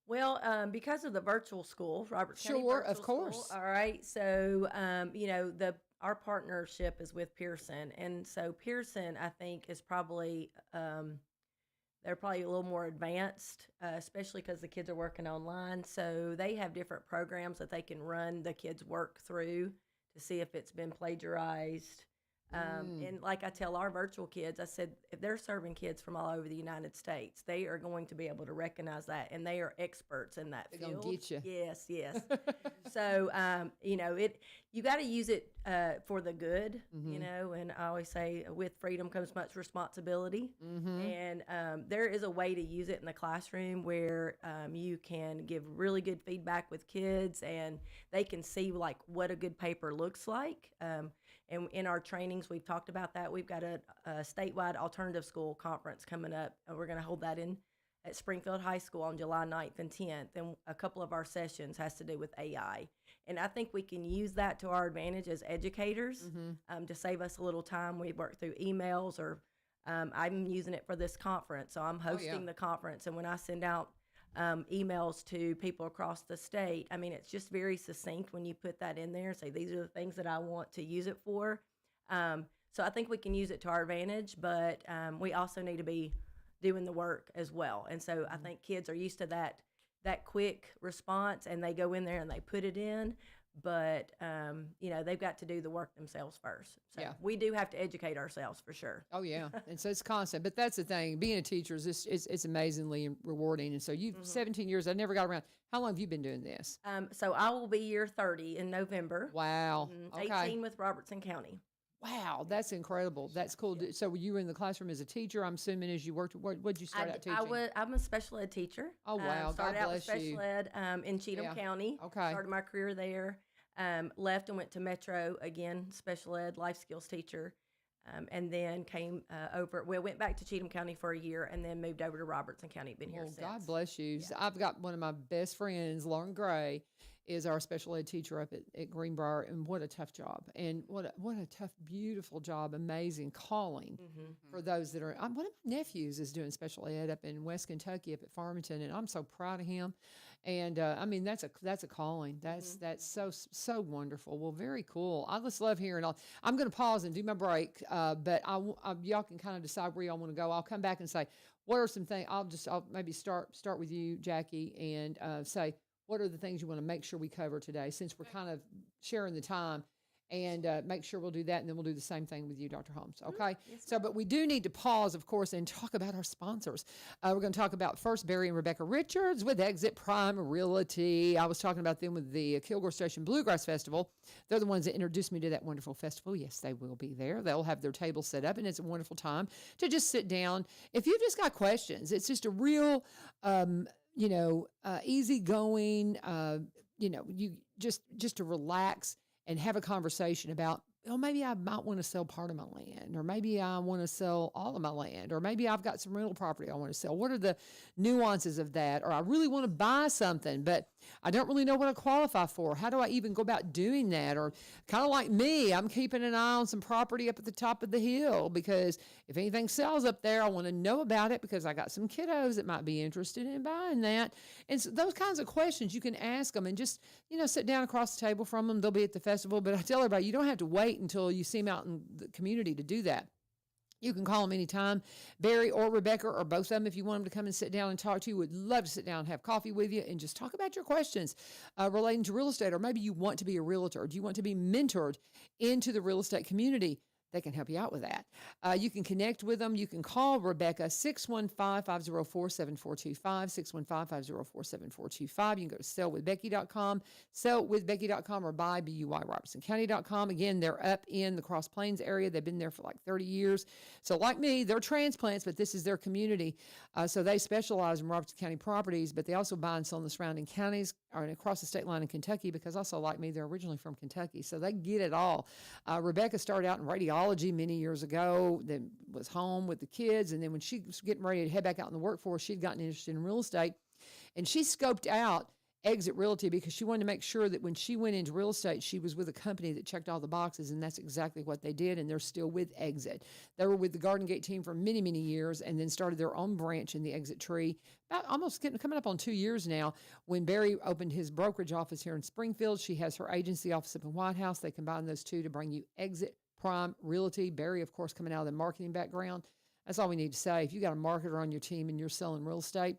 Well, because of the virtual school, Roberts County Sure, Virtual of course. School, all right. So, our partnership is with Pearson, and so Pearson, I think, is probably they're probably a little more advanced, especially because the kids are working online. So they have different programs that they can run the kids' work through to see if it's been plagiarized. And like I tell our virtual kids, I said, if they're serving kids from all over the United States, they are going to be able to recognize that, and they are experts in that field. They're gonna get you. Yes, yes. So, you got to use it for the good, and I always say with freedom comes much responsibility. And there is a way to use it in the classroom where you can give really good feedback with kids, and they can see like what a good paper looks like. And in our trainings, we've talked about that. We've got a statewide alternative school conference coming up, and we're going to hold that at Springfield High School on July 9th and 10th. And a couple of our sessions has to do with AI. And I think we can use that to our advantage as educators to save us a little time. We work through emails, or I'm using it for this conference. So I'm hosting the conference, and when I send out emails to people across the state, I mean, it's just very succinct when you put that in there and say, these are the things that I want to use it for. So I think we can use it to our advantage, but we also need to be doing the work as well. And so I think kids are used to that quick response, and they go in there and they put it in, but they've got to do the work themselves first. So we do have to educate ourselves for sure. Oh yeah. And so it's constant, but that's the thing. Being a teacher is it's amazingly rewarding. And so you've 17 years. I never got around. How long have you been doing this? So I will be year 30 in November. Wow. Okay. 18 with Robertson County. Wow, that's incredible. That's cool. Yeah. So were you in the classroom as a teacher? I'm assuming as you worked. What did you start out teaching? I'm a special ed teacher. Oh wow, started God out with bless you. special ed in Cheatham County. Okay. Started my career there. Left and went to Metro again, special ed, life skills teacher, and then came over. Well, went back to Cheatham County for a year, and then moved over to Robertson County. Been here since. God bless you. Yeah. So I've got one of my best friends, Lauren Gray, is our special ed teacher up at Greenbrier, and what a tough job, and what a tough, beautiful job, amazing calling for those that are. One of my nephews is doing special ed up in West Kentucky, up at Farmington, and I'm so proud of him. And I mean, that's a calling. That's so wonderful. Well, very cool. I just love hearing all. I'm going to pause and do my break, but y'all can kind of decide where y'all want to go. I'll come back and say what are some things. I'll maybe start with you, Jackie, and say what are the things you want to make sure we cover today, since we're kind of sharing the time, and make sure we'll do that, and then we'll do the same thing with you, Dr. Holmes. Okay? Yes, so, but we do need to pause, of course, and talk about our sponsors. We're going to talk about first Barry and Rebecca Richards with Exit Prime Realty. I was talking about them with the Kilgore Station Bluegrass Festival. They're the ones that introduced me to that wonderful festival. Yes, they will be there. They'll have their table set up, and it's a wonderful time to just sit down. If you've just got questions, it's just a real, easygoing, you just to relax and have a conversation about, well, maybe I might want to sell part of my land, or maybe I want to sell all of my land, or maybe I've got some rental property I want to sell. What are the nuances of that? Or I really want to buy something, but I don't really know what I qualify for. How do I even go about doing that? Or kind of like me, I'm keeping an eye on some property up at the top of the hill, because if anything sells up there, I want to know about it, because I got some kiddos that might be interested in buying that. And so those kinds of questions you can ask them, and just, sit down across the table from them. They'll be at the festival, but I tell everybody, you don't have to wait until you see them out in the community to do that. You can call them anytime, Barry or Rebecca, or both of them, if you want them to come and sit down and talk to you. Would love to sit down and have coffee with you and just talk about your questions relating to real estate. Or maybe you want to be a realtor. Do you want to be mentored into the real estate community? They can help you out with that. You can connect with them. You can call Rebecca, 615-504-7425, 615-504-7425. You can go to sellwithbecky.com, sellwithbecky.com, or buy, BUYRobertsonCounty.com. Again, they're up in the Cross Plains area. They've been there for like 30 years. So like me, they're transplants, but this is their community. So they specialize in Robertson County properties, but they also buy and sell in the surrounding counties or across the state line in Kentucky, because also like me, they're originally from Kentucky. So they get it all. Rebecca started out in radiology many years ago, then was home with the kids. And then when she was getting ready to head back out in the workforce, she'd gotten interested in real estate, and she scoped out Exit Realty because she wanted to make sure that when she went into real estate, she was with a company that checked all the boxes, and that's exactly what they did, and they're still with Exit. They were with the Garden Gate team for many, many years, and then started their own branch in the Exit tree about coming up on 2 years now. When Barry opened his brokerage office here in Springfield, she has her agency office up in White House. They combine those two to bring you Exit Prime Realty. Barry, of course, coming out of the marketing background. That's all we need to say. If you got a marketer on your team and you're selling real estate,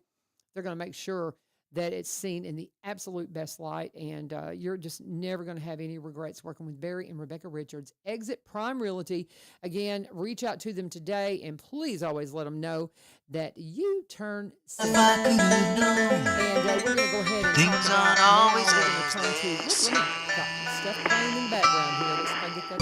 they're going to make sure that it's seen in the absolute best light, and you're just never going to have any regrets working with Barry and Rebecca Richards. Exit Prime Realty. Again, reach out to them today, and please always let them know that you turn 70. And we're going to go ahead and Things talk about aren't now. always We're going to as turn to, they let me seem. got stuff playing in the background here. Let's see if I can get that.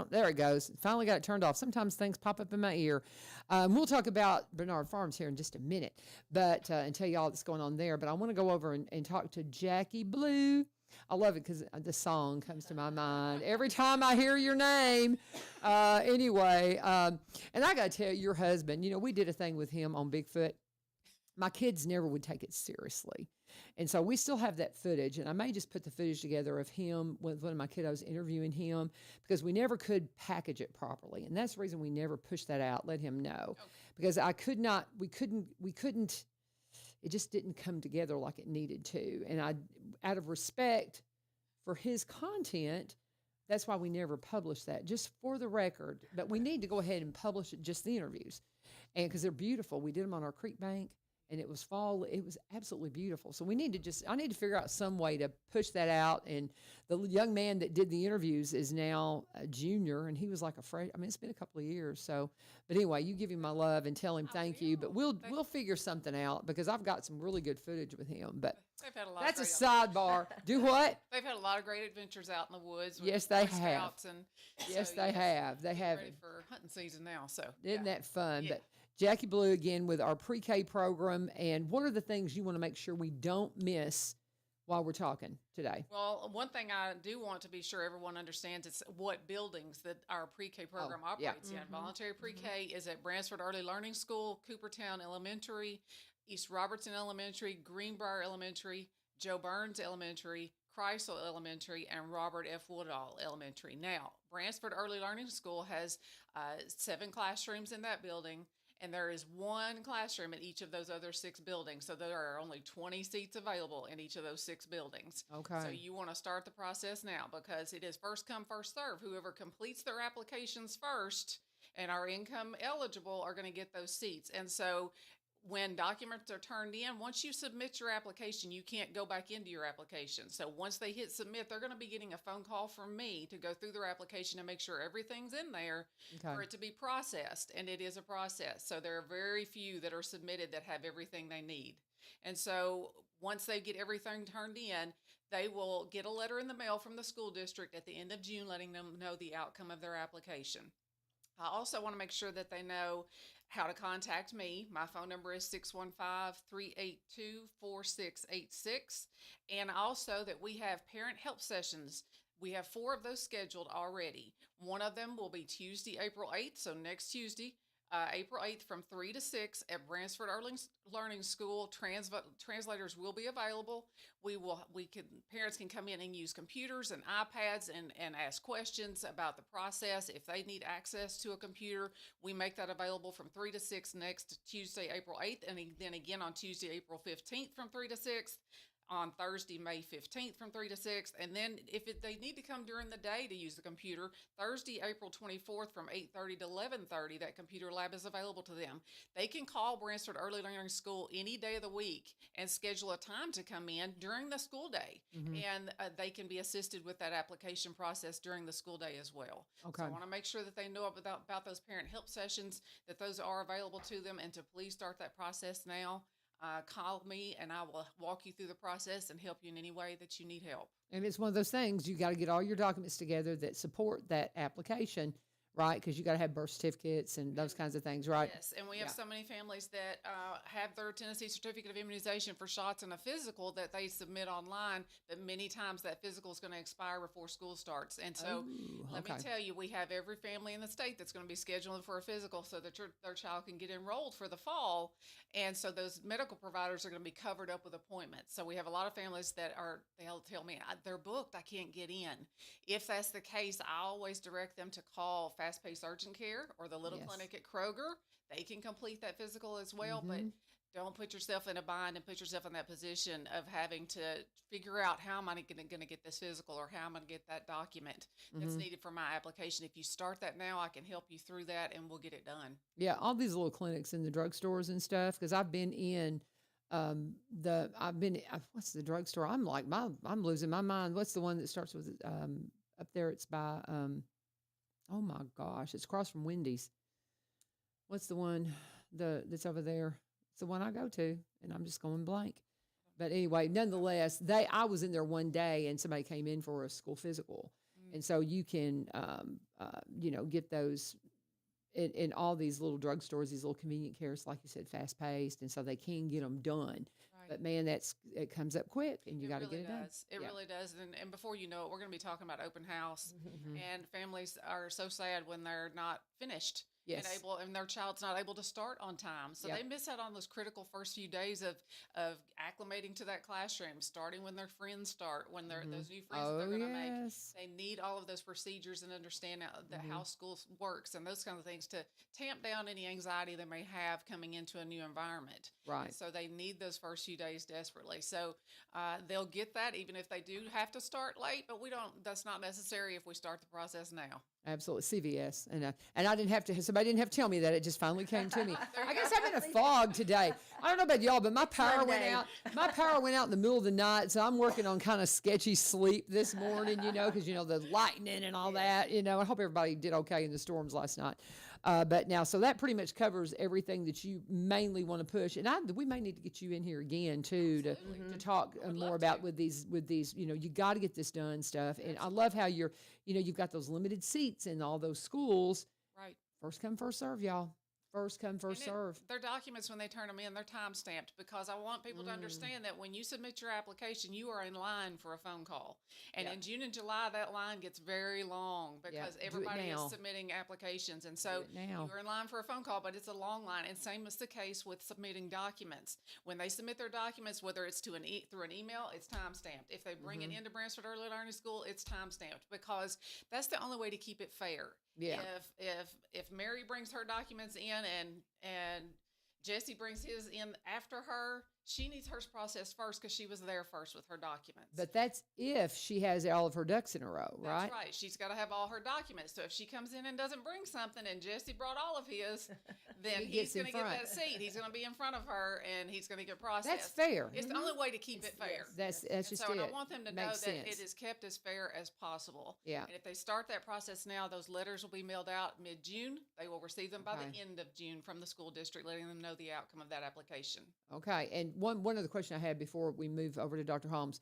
There it goes. Finally got it turned off. Sometimes things pop up in my ear. We'll talk about Bernard Farms here in just a minute, but and tell you all that's going on there. But I want to go over and talk to Jackie Bilyeu. I love it because the song comes to my mind every time I hear your name. Anyway, and I got to tell you, your husband, we did a thing with him on Bigfoot. My kids never would take it seriously. And so we still have that footage, and I may just put the footage together of him with one of my kiddos interviewing him, because we never could package it properly. And that's the reason we never pushed that out, let him know. Okay. Because we couldn't, it just didn't come together like it needed to. And out of respect for his content, that's why we never published that, just for the record. But we need to go ahead and publish it, just the interviews. And because they're beautiful. We did them on our creek bank. And it was fall. It was absolutely beautiful. So I need to figure out some way to push that out. And the young man that did the interviews is now a junior, and he was like a fresh. I mean, it's been a couple of years. So, but anyway, you give him my love and tell him thank you. But we'll figure something out, because I've got some really good footage with him. But they've had a lot. That's a sidebar. Do what? They've had a lot of great adventures out in the woods. With Yes, they Boy have. Scouts and Yes, they have. They have. Ready for hunting season now. So isn't that fun? Yeah. But Jackie Bilyeu again with our pre-K program. And what are the things you want to make sure we don't miss while we're talking today? Well, one thing I do want to be sure everyone understands is what buildings that our pre-K program operates in. Voluntary pre-K is at Bransford Early Learning School, Coopertown Elementary, East Robertson Elementary, Greenbrier Elementary, Joe Burns Elementary, Kreisel Elementary, and Robert F. Woodall Elementary. Now, Bransford Early Learning School has 7 classrooms in that building, and there is 1 classroom at each of those other 6 buildings. So there are only 20 seats available in each of those 6 buildings. Okay. So you want to start the process now, because it is first come, first serve. Whoever completes their applications first and are income eligible are going to get those seats. And so when documents are turned in, once you submit your application, you can't go back into your application. So once they hit submit, they're going to be getting a phone call from me to go through their application and make sure everything's in there for it to be processed. And it is a process. So there are very few that are submitted that have everything they need. And so once they get everything turned in, they will get a letter in the mail from the school district at the end of June letting them know the outcome of their application. I also want to make sure that they know how to contact me. My phone number is 615-382-4686. And also that we have parent help sessions. We have 4 of those scheduled already. One of them will be Tuesday, April 8th, so next Tuesday, April 8th from 3 to 6 at Bransford Early Learning School. Translators will be available. Parents can come in and use computers and iPads and ask questions about the process. If they need access to a computer, we make that available from 3 to 6 next Tuesday, April 8th, and then again on Tuesday, April 15th from 3 to 6. On Thursday, May 15th from 3 to 6. And then if they need to come during the day to use the computer, Thursday, April 24th from 8:30 to 11:30, that computer lab is available to them. They can call Bransford Early Learning School any day of the week and schedule a time to come in during the school day. And they can be assisted with that application process during the school day as well. Okay. So I want to make sure that they know about those parent help sessions, that those are available to them, and to please start that process now. Call me and I will walk you through the process and help you in any way that you need help. And it's one of those things, you got to get all your documents together that support that application, right? Because you got to have birth certificates and those kinds of things, right? Yes, and we have so many families that have their Tennessee Certificate of Immunization for shots and a physical that they submit online, but many times that physical is going to expire before school starts. And so let me tell you, we have every family in the state that's going to be scheduling for a physical so that their child can get enrolled for the fall. And so those medical providers are going to be covered up with appointments. So we have a lot of families that they'll tell me, they're booked, I can't get in. If that's the case, I always direct them to call Fast Pace Urgent Care or the Little Clinic at Kroger. They can complete that physical as well, but don't put yourself in a bind and put yourself in that position of having to figure out how am I going to get this physical or how I'm going to get that document that's needed for my application. If you start that now, I can help you through that and we'll get it done. Yeah, all these little clinics in the drugstores and stuff, because I've been in what's the drugstore? I'm like, I'm losing my mind. What's the one that starts with up there? It's by oh my gosh, it's across from Wendy's. What's the one that's over there? It's the one I go to, and I'm just going blank. But anyway, nonetheless, I was in there one day, and somebody came in for a school physical, and so you can get those in all these little drugstores, these little convenient cares, like you said, fast paced, and so they can get them done. Right. But man, it comes up quick, and you got to get it done. It really does. And before you know it, we're going to be talking about open house, and families are so sad when they're not finished. Yes. And their child's not able to start on time. So they miss out on those critical first few days of acclimating to that classroom, starting when their friends start, when those new friends that they're going to make. They need all of those procedures and understand how school works and those kinds of things to tamp down any anxiety they may have coming into a new environment. Right. And so they need those first few days desperately. So they'll get that even if they do have to start late, but that's not necessary if we start the process now. Absolutely, CVS, and I didn't have to. Somebody didn't have to tell me that; it just finally came to me. I guess I'm in a fog today. I don't know about y'all, but my power went out. My power went out in the middle of the night, so I'm working on kind of sketchy sleep this morning. Because the lightning and all that. I hope everybody did okay in the storms last night. But now, so that pretty much covers everything that you mainly want to push. And we may need to get you in here again too to talk more about with these. You got to get this done stuff. And I love how you've got those limited seats in all those schools. Right. First come, first serve, y'all. First come, first serve. Their documents, when they turn them in, they're time stamped because I want people to understand that when you submit your application, you are in line for a phone call. And in June and July, that line gets very long because everybody is submitting applications. And so you're in line for a phone call, but it's a long line. And same is the case with submitting documents. When they submit their documents, whether it's through an email, it's time stamped. If they bring it into Bransford Early Learning School, it's time stamped because that's the only way to keep it fair. Yeah. If Mary brings her documents in and Jesse brings his in after her, she needs hers processed first because she was there first with her documents. But that's if she has all of her ducks in a row, right? That's right. She's got to have all her documents. So if she comes in and doesn't bring something and Jesse brought all of his, then he's going to get that seat. He's going to be in front of her and he's going to get processed. That's fair. It's the only way to keep it fair. That's just so it. And I want them to know Makes that sense. it is kept as fair as possible. Yeah. And if they start that process now, those letters will be mailed out mid-June. They will receive them by the end of June from the school district, letting them know the outcome of that application. Okay. And one other question I had before we move over to Dr. Holmes.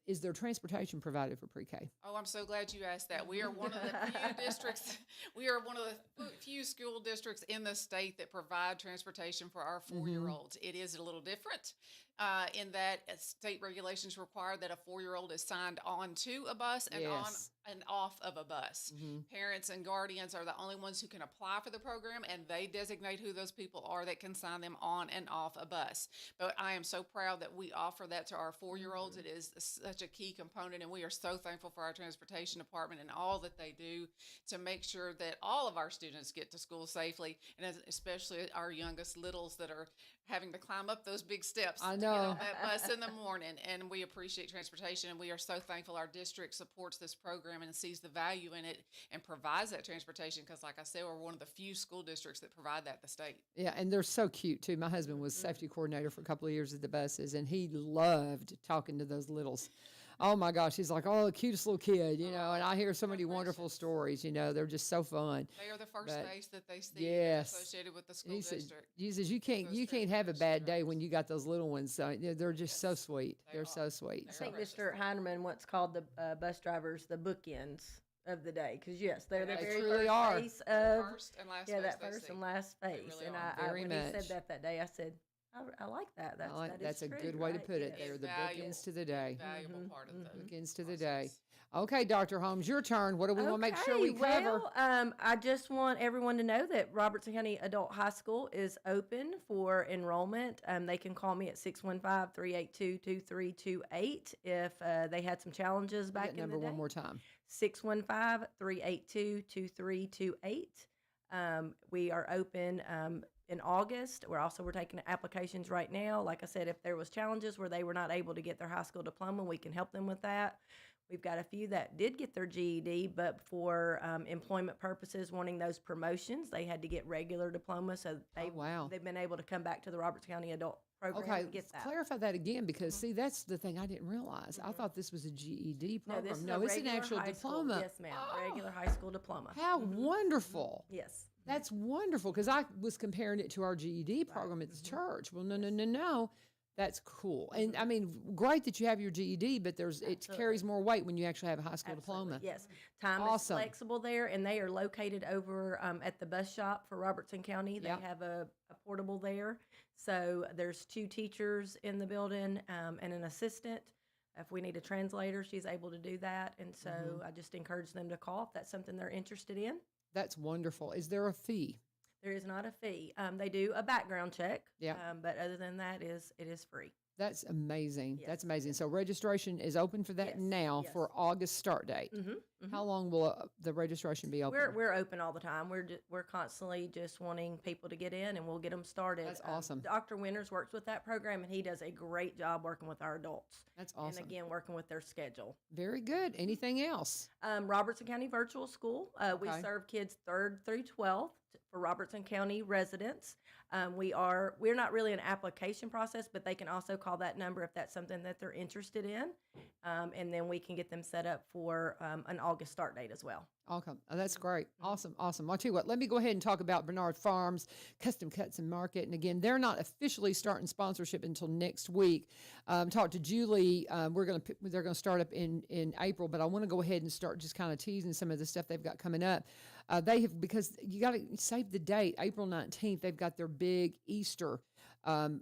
Is there transportation provided for pre-K? Oh, I'm so glad you asked that. We are one of the few districts, we are one of the few school districts in the state that provide transportation for our 4-year-olds. It is a little different in that state regulations require that a 4-year-old is signed on to a bus and on Yes. and off of a bus. Parents and guardians are the only ones who can apply for the program, and they designate who those people are that can sign them on and off a bus. But I am so proud that we offer that to our 4-year-olds. It is such a key component, and we are so thankful for our transportation department and all that they do to make sure that all of our students get to school safely, and especially our youngest littles that are having to climb up those big steps I to get know. on that bus in the morning. And we appreciate transportation, and we are so thankful our district supports this program and sees the value in it and provides that transportation because, like I said, we're one of the few school districts that provide that in the state. Yeah, and they're so cute too. My husband was safety coordinator for a couple of years at the buses, and he loved talking to those littles. Oh my gosh, he's like, oh, the cutest little kid, you know. And I hear so many wonderful stories. You know, they're just so fun. They are the first But, face that they see yes. associated with the school He says, district. you Those can't have a bad day transportation when you got those little ones. So they're just so sweet. They They're are. so sweet. I So, think precious. Mr. Heineman once called the bus drivers the bookends of the day because yes, they're the They very truly first are. face The of first and last yeah face that they first see. and last They face. really And are. I Very when he much. said that day, I said I like that. that's a true, good way to right? put it. Yes. They're the Valuable. bookends to the day. Valuable part of the Bookends to the day. process. Okay, Dr. Holmes, your turn. What do we want to make sure we cover? Well, I just want everyone to know that Robertson County Adult High School is open for enrollment. They can call me at 615-382-2328 if they had some challenges back That in number the day. one more time. 615-382-2328. We are open in August. We're taking applications right now. Like I said, if there was challenges where they were not able to get their high school diploma, we can help them with that. We've got a few that did get their GED, but for employment purposes, wanting those promotions, they had to get regular diploma. So wow. they've been able to come back to the Robertson County Adult Program Okay, and get let's that. clarify that again because see, that's the thing I didn't realize. I thought this was a GED No, program. this is No, a it's an regular actual high school- diploma. Yes, ma'am. Oh, Regular high school diploma. how wonderful. Yes. That's wonderful because I was comparing it to our GED program at the church. Well, no. That's cool. And I mean, great that you have your GED, but it carries more weight when you actually have a high school diploma. Yes. Time Awesome. is flexible there, and they are located over at the bus shop for Robertson County. They Yep. have a portable there. So there's 2 teachers in the building and an assistant. If we need a translator, she's able to do that. And so I just encourage them to call if that's something they're interested in. That's wonderful. Is there a fee? There is not a fee. They do a background check. Yeah. But other than that, it is free. That's amazing. Yes. That's amazing. So registration is open for that Yes, now yes. for August start date. How long will the registration be open? We're open all the time. We're constantly just wanting people to get in, and we'll get them started. That's awesome. Dr. Winters works with that program, and he does a great job working with our adults. That's awesome. And again, working with their schedule. Very good. Anything else? Robertson County Virtual School. We Okay. serve kids 3rd through 12th for Robertson County residents. We're not really an application process, but they can also call that number if that's something that they're interested in, and then we can get them set up for an August start date as well. Okay. Oh, that's great. Awesome. Awesome. I'll tell you what, let me go ahead and talk about Bernard Farms Custom Cuts and Market. And again, they're not officially starting sponsorship until next week. Talk to Julie. They're going to start up in April, but I want to go ahead and start just kind of teasing some of the stuff they've got coming up. Because you got to save the date, April 19th, they've got their big Easter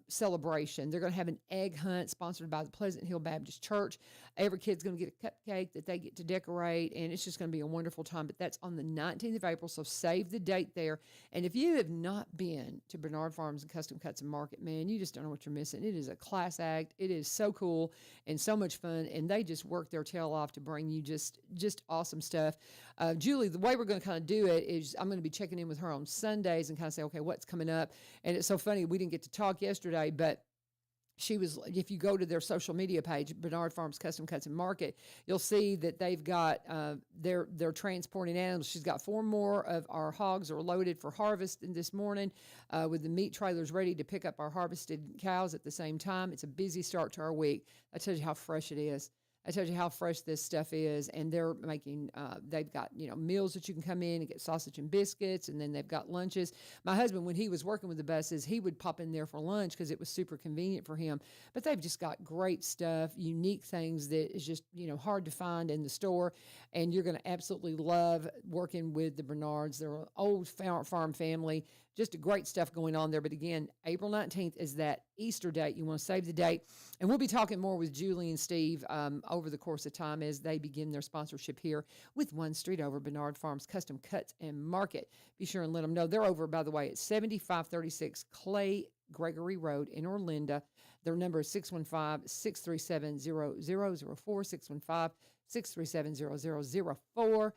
celebration. They're going to have an egg hunt sponsored by the Pleasant Hill Baptist Church. Every kid's going to get a cupcake that they get to decorate, and it's just going to be a wonderful time. But that's on the 19th of April, so save the date there. And if you have not been to Bernard Farms and Custom Cuts and Market, man, you just don't know what you're missing. It is a class act. It is so cool and so much fun, and they just work their tail off to bring you just awesome stuff. Julie, the way we're going to kind of do it is I'm going to be checking in with her on Sundays and kind of say, okay, what's coming up? And it's so funny, we didn't get to talk yesterday, but if you go to their social media page, Bernard Farms Custom Cuts and Market, you'll see that they've got, they're transporting animals. She's got 4 more of our hogs are loaded for harvest this morning with the meat trailers ready to pick up our harvested cows at the same time. It's a busy start to our week. That tells you how fresh it is. I told you how fresh this stuff is, and they're making, they've got, meals that you can come in and get sausage and biscuits, and then they've got lunches. My husband, when he was working with the buses, he would pop in there for lunch because it was super convenient for him. But they've just got great stuff, unique things that is just, hard to find in the store, and you're going to absolutely love working with the Bernards. They're an old farm family, just a great stuff going on there. But again, April 19th is that Easter date. You want to save the date. And we'll be talking more with Julie and Steve over the course of time as they begin their sponsorship here with One Street Over, Bernard Farms Custom Cuts and Market. Be sure and let them know. They're over, by the way, at 7536 Clay Gregory Road in Orlinda. Their number is 615-637-0004, 615-637-0004.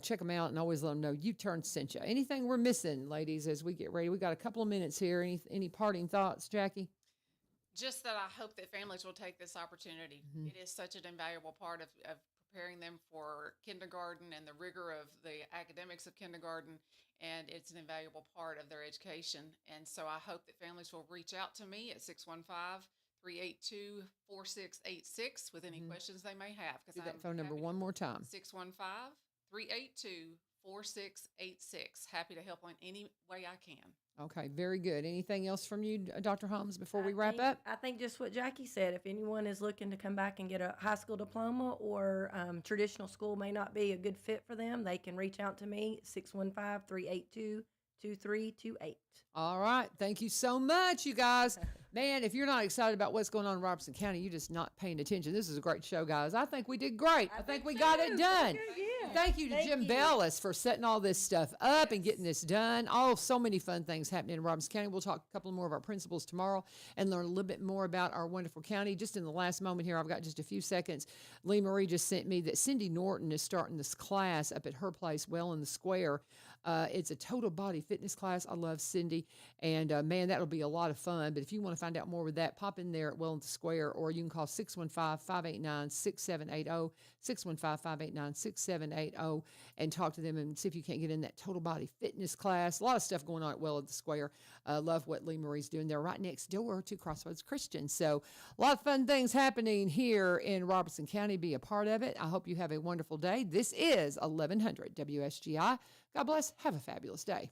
Check them out and always let them know U-Turn sent you. Anything we're missing, ladies, as we get ready? We got a couple of minutes here. Any parting thoughts, Jackie? Just that I hope that families will take this opportunity. Mm-hmm. It is such an invaluable part of preparing them for kindergarten and the rigor of the academics of kindergarten, and it's an invaluable part of their education. And so I hope that families will reach out to me at 615-382-4686 with any questions they may have. Give that phone number one more time. 615-382-4686. Happy to help in any way I can. Okay, very good. Anything else from you, Dr. Holmes, before we wrap up? I think just what Jackie said. If anyone is looking to come back and get a high school diploma, or traditional school may not be a good fit for them, they can reach out to me, 615-382-2328. All right. Thank you so much, you guys. Man, if you're not excited about what's going on in Robertson County, you're just not paying attention. This is a great show, guys. I think we did great. I think we got it done. Thank you to Jim Bellis for setting all this stuff up and getting this done. So many fun things happening in Robertson County. We'll talk a couple more of our principals tomorrow and learn a little bit more about our wonderful county. Just in the last moment here, I've got just a few seconds. Lee Marie just sent me that Cindy Norton is starting this class up at her place, well in the square. It's a total body fitness class. I love Cindy. And, man, that'll be a lot of fun. But if you want to find out more with that, pop in there at Well in the Square, or you can call 615-589-6780, 615-589-6780, and talk to them and see if you can't get in that total body fitness class. A lot of stuff going on at Well in the Square. Love what Lee Marie's doing there right next door to Crossroads Christian. So a lot of fun things happening here in Robertson County. Be a part of it. I hope you have a wonderful day. This is 1100 WSGI. God bless. Have a fabulous day.